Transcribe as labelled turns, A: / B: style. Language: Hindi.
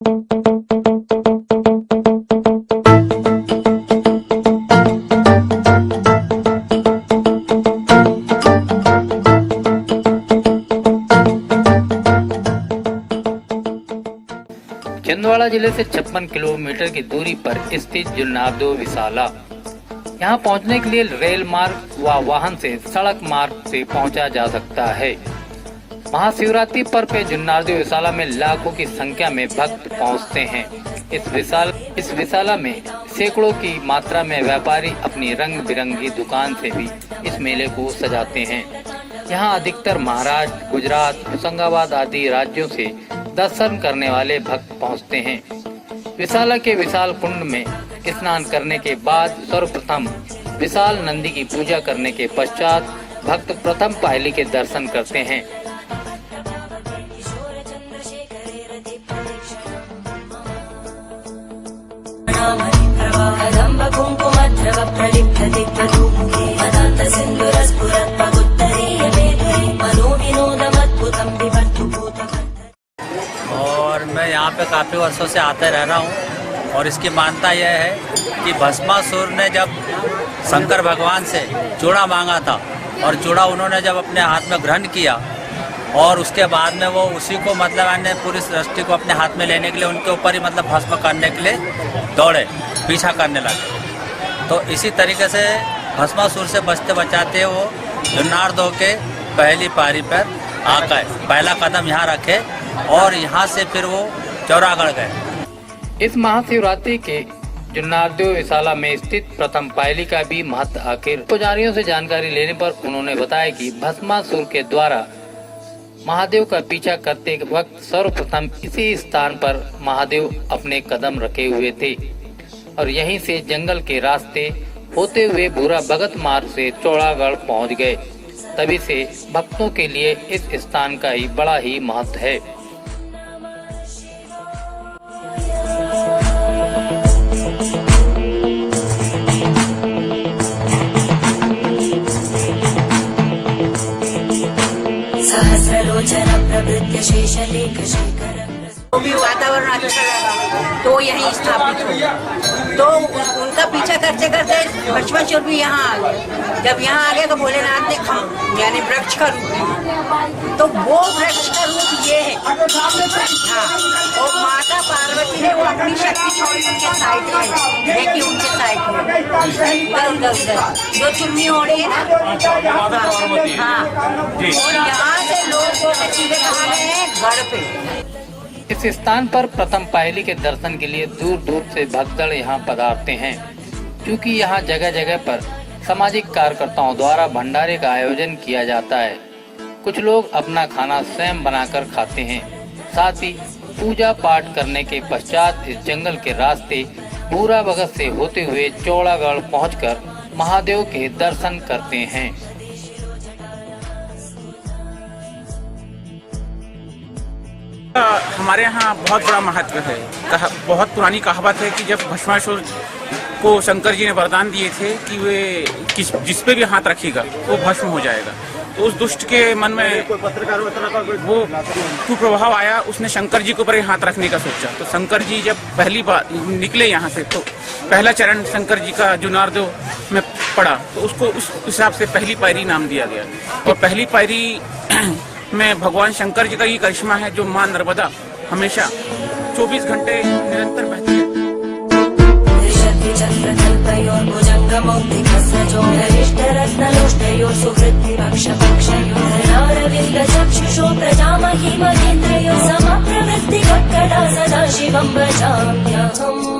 A: छिंदवाड़ा जिले से 56 किलोमीटर की दूरी पर स्थित जुन्नारदेव विशाला। यहां पहुंचने के लिए रेल मार्ग व वाहन से सड़क मार्ग से पहुंचा जा सकता है। महाशिवरात्रि पर्व पे जुन्नारदेव विशाला में लाखों की संख्या में भक्त पहुंचते हैं। इस विशाला में सैकड़ों की मात्रा में व्यापारी अपनी रंग बिरंगी दुकान से भी इस मेले को सजाते हैं। यहाँ अधिकतर महाराष्ट्र, गुजरात, होशंगाबाद आदि राज्यों से दर्शन करने वाले भक्त पहुँचते हैं। विशाला के विशाल कुंड में स्नान करने के बाद सर्वप्रथम विशाल नंदी की पूजा करने के पश्चात भक्त प्रथम पायली के दर्शन करते हैं।
B: और मैं यहाँ पे काफ़ी वर्षों से आते रह रहा हूँ और इसकी मान्यता यह है कि भस्मासुर ने जब शंकर भगवान से चूड़ा मांगा था और चूड़ा उन्होंने जब अपने हाथ में ग्रहण किया और उसके बाद में वो उसी को मतलब अन्य पूरी सृष्टि को अपने हाथ में लेने के लिए उनके ऊपर ही मतलब भस्म करने के लिए दौड़े, पीछा करने लगे। तो इसी तरीके से भस्मासुर से बचते बचाते वो जुन्नारदेव के पहली पारी पर आ गए, पहला कदम यहाँ रखे और यहाँ से फिर वो चौरागढ़ गए।
A: इस महाशिवरात्रि के जुन्नारदेव विशाला में स्थित प्रथम पायली का भी महत्व आखिर पुजारियों से जानकारी लेने पर उन्होंने बताया कि भस्मासुर के द्वारा महादेव का पीछा करते वक्त सर्वप्रथम इसी स्थान पर महादेव अपने कदम रखे हुए थे और यहीं से जंगल के रास्ते होते हुए भूरा भगत मार्ग से चौरागढ़ पहुंच गए। तभी से भक्तों के लिए इस स्थान का ही बड़ा ही महत्व है।
C: वो भी वातावरण अच्छा लगा तो यहीं स्थापित हो, तो उनका पीछा करते करते भस्मासुर भी यहाँ आ गए। जब यहाँ आ गए तो भोलेनाथ ने यानी वृक्ष का रूप लिया, तो वो वृक्ष का रूप ये है। हाँ, और माता पार्वती ने वो अपनी शक्ति छोड़ी उनके साइड में, देखिए उनके साइड में जो चुन्नी ओढ़ी है ना, हाँ, और यहाँ से लोग सीधे कहाँ गए हैं, गढ़ पे।
A: इस स्थान पर प्रथम पायली के दर्शन के लिए दूर दूर से भक्तगण यहाँ पधारते हैं, क्योंकि यहाँ जगह जगह पर सामाजिक कार्यकर्ताओं द्वारा भंडारे का आयोजन किया जाता है। कुछ लोग अपना खाना स्वयं बनाकर खाते हैं। साथ ही पूजा पाठ करने के पश्चात इस जंगल के रास्ते भूरा भगत से होते हुए चौरागढ़ पहुंचकर महादेव के दर्शन करते हैं।
D: हमारे यहाँ बहुत बड़ा महत्व है। बहुत पुरानी कहावत है कि जब भस्मासुर को शंकर जी ने वरदान दिए थे कि वे जिस पे भी हाथ रखेगा वो भस्म हो जाएगा, तो उस दुष्ट के मन में वो कुप्रभाव आया। उसने शंकर जी के ऊपर हाथ रखने का सोचा, तो शंकर जी जब पहली बार निकले यहाँ से तो पहला चरण शंकर जी का जुन्नारदेव में पड़ा, तो उसको उस हिसाब से पहली पायरी नाम दिया गया। और पहली पायरी में भगवान शंकर जी का ही करिश्मा है, जो मां नर्मदा हमेशा 24 घंटे निरंतर बहती है।
E: प्रजामहि महेन्द्रयो समप्रवृत्ति कट्कटा सदा शिवं भजाम्यहम्।